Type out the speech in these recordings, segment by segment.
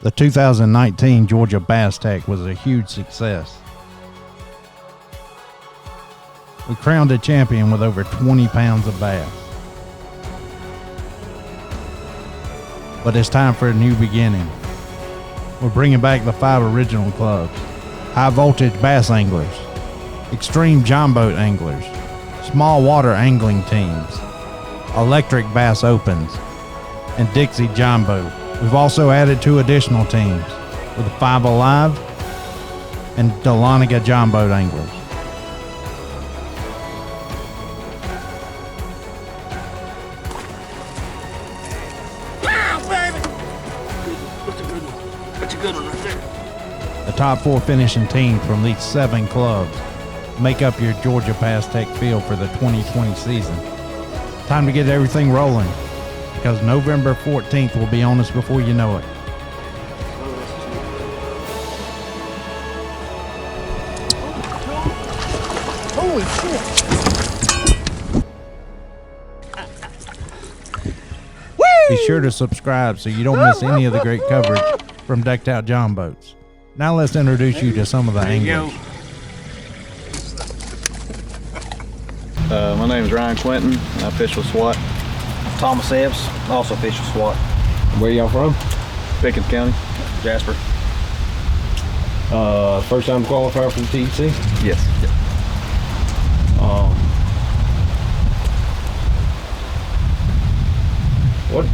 The 2019 Georgia Bass TEC was a huge success. We crowned a champion with over 20 pounds of bass. But it's time for a new beginning. We're bringing back the 5 original clubs: High Voltage Bass Anglers, Extreme Jon Boat Anglers, Small Water Angling Teams, Electric Bass Opens, and Dixie Jon Boat. We've also added 2 additional teams with the 5 Alive and Dahlonega Jon Boat Anglers. The top 4 finishing teams from these 7 clubs make up your Georgia Bass TEC field for the 2020 season. Time to get everything rolling, because November 14th will be on us before you know it. Holy shit! Be sure to subscribe so you don't miss any of the great coverage from Decked Out Jon Boats. Now let's introduce you to some of the anglers. My name is Ryan Quinton. I fish with SWAT. Thomas Epps, also fish with SWAT. Where y'all from? Pickens County. Jasper. First time qualifier for the TEC? Yes.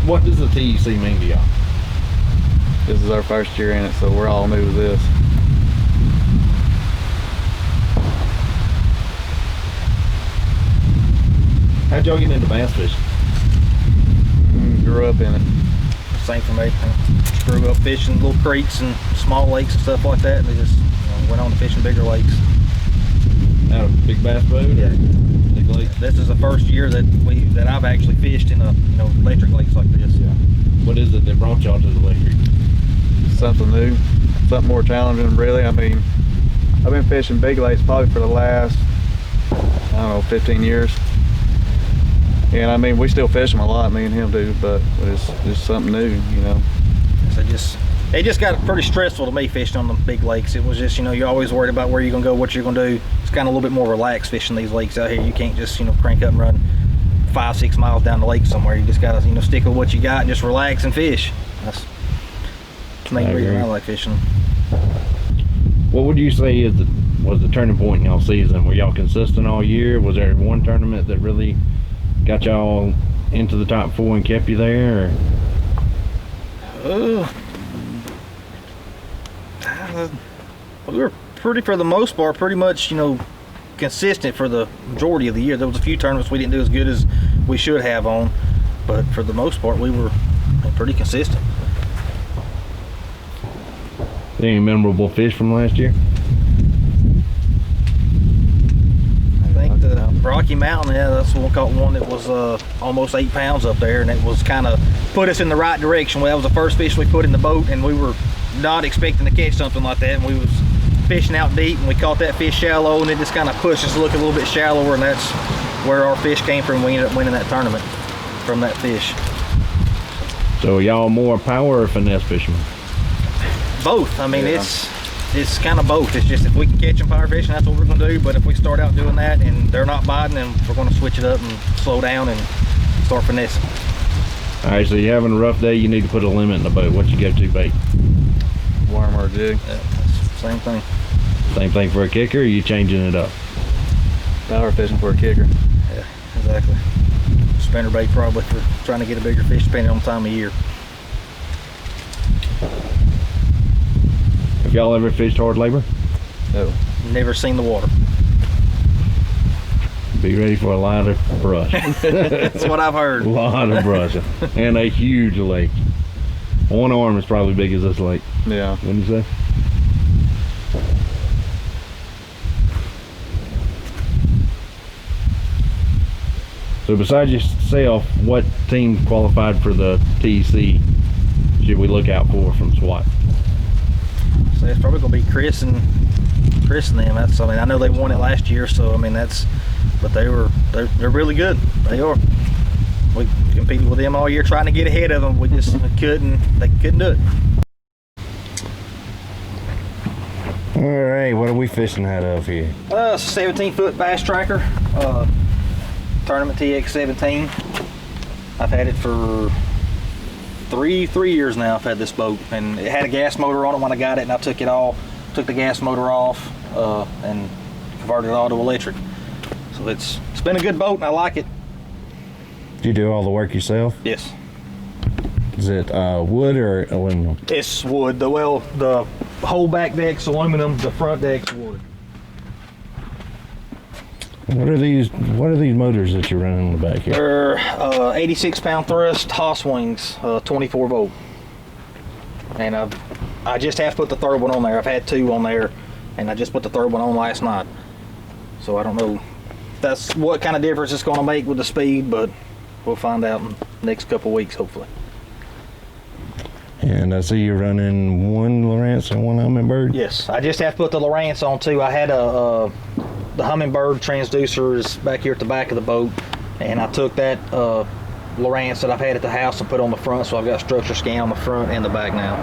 What does the TEC mean to y'all? This is our first year in it, so we're all new to this. How'd y'all get into bass fishing? Grew up in it. Same for me. Grew up fishing little creeks and small lakes and stuff like that, and they just went on to fishing bigger lakes. Out of big bass boat? Yeah. Big lake? This is the first year that I've actually fished in a electric lakes like this. Yeah. What is it that brought y'all to the electric? Something new, something more challenging, really. I mean, I've been fishing big lakes probably for the last, 15 years. And I mean, we still fish them a lot, me and him do, but it's just something new, So it just got pretty stressful to me fishing on the big lakes. It was just, you're always worried about where you're gonna go, what you're gonna do. It's kind of a little bit more relaxed fishing these lakes out here. You can't just, crank up and run 5-6 miles down the lake somewhere. You just gotta, stick with what you got and just relax and fish. That's the main reason I like fishing. What would you say was the turning point in y'all season? Were y'all consistent all year? Was there one tournament that really got y'all into the top 4 and kept you there? We were for the most part, pretty much, consistent for the majority of the year. There was a few tournaments we didn't do as good as we should have on, but for the most part, we were pretty consistent. Any memorable fish from last year? I think the Rocky Mountain, that's what we caught one that was almost 8 pounds up there, and it was kind of put us in the right direction. Well, that was the first fish we put in the boat, and we were not expecting to catch something like that, and we was fishing out deep, and we caught that fish shallow, and it just kind of pushed us to look a little bit shallower, and that's where our fish came from. We ended up winning that tournament from that fish. So y'all more power or finesse fishermen? Both. I mean, it's kind of both. It's just if we can catch them power fishing, that's what we're going to do. But if we start out doing that and they're not biting, then we're going to switch it up and slow down and start finessing. All right, so you're having a rough day, you need to put a limit in the boat. What you go to bait? Worm or jig. Yeah, that's the same thing. Same thing for a kicker, or are you changing it up? Power fishing for a kicker. Yeah, exactly. Spinnerbait probably for trying to get a bigger fish, depending on the time of year. Have y'all ever fished hard labor? No. Never seen the water. Be ready for a lot of brush. That's what I've heard. A lot of brush. And a huge lake. One arm is probably big as this lake. Yeah. Wouldn't you say? So besides yourself, what team qualified for the TEC should we look out for from SWAT? So it's probably going to be Chris and them. I know they won it last year, so but they're really good. They are. We competed with them all year trying to get ahead of them. They couldn't do it. All right, what are we fishing out of here? 17-foot bass tracker, tournament TEC 17. I've had it for three years now. I've had this boat, and it had a gas motor on it when I got it, and I took the gas motor off and converted it all to electric. So it's been a good boat, and I like it. Do you do all the work yourself? Yes. Is it wood or aluminum? It's wood. The whole back deck's aluminum. The front deck's wood. What are these motors that you're running in the back here? They're 86-pound thrust Haas wings, 24 volt. And I just have to put the third one on there. I've had 2 on there, and I just put the third one on last night. So I don't know if that's what kind of difference it's going to make with the speed, but we'll find out in the next couple weeks, hopefully. And I see you're running 1 Lowrance and 1 humminbird? Yes, I just have to put the Lowrance on too. I had the humminbird transducer is back here at the back of the boat, and I took that Lowrance that I've had at the house and put on the front, so I've got structure scan on the front and the back now.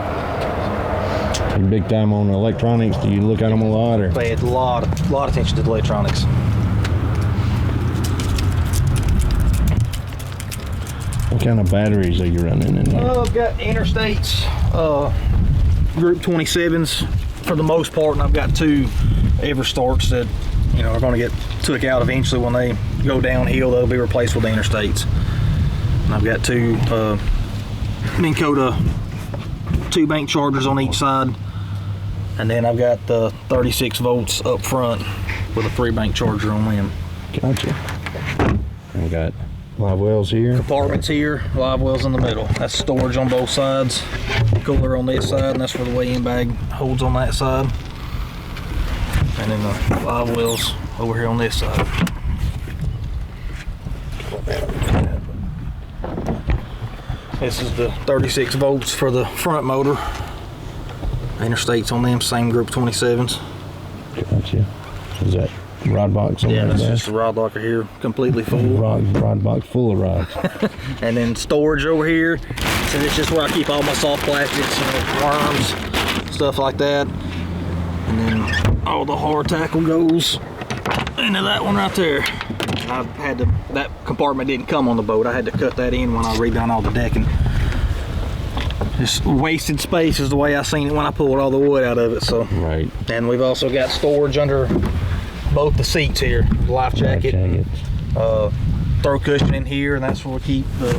You're big time on electronics. Do you look at them a lot? Or? Pay a lot of attention to the electronics. What kind of batteries are you running in there? I've got Interstates, Group 27s for the most part, and I've got 2 Everstarts that are going to get took out eventually. When they go downhill, they'll be replaced with the Interstates. And I've got 2 Minn Kota 2-bank chargers on each side, and then I've got the 36 volts up front with a 3-bank charger on them. Gotcha. I got live wells here. Compartments here, live wells in the middle. That's storage on both sides. Cooler on this side, and that's where the weigh-in bag holds on that side. And then the live wells over here on this side. This is the 36 volts for the front motor. Interstates on them, same Group 27s. Gotcha. Is that rod box on Yeah, there? that's just the rod locker here, completely full. Rod box full of rods. And then storage over here. So it's just where I keep all my soft plastics, worms, stuff like that. And then all the hard tackle goes into that one right there. I had to, that compartment didn't come on the boat. I had to cut that in when I redone all the decking. Just wasted space is the way I seen it when I pulled all the wood out of it. So Right. And we've also got storage under both the seats here. Life jacket, throw cushion in here, and that's where we keep the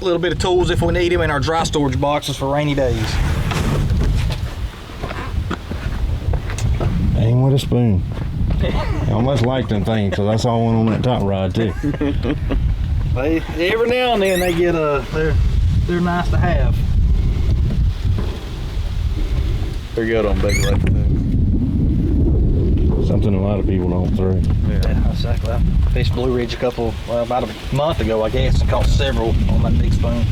little bit of tools if we need them, in our dry storage boxes for rainy days. Aim with a spoon. I almost like them things, so that's all one on that top rod too. Every now and then they get they're nice to have. They're good on big lakes too. Something a lot of people don't throw. Yeah, exactly. I fished Blue Ridge about a month ago, I guess, and caught several on that big spoon.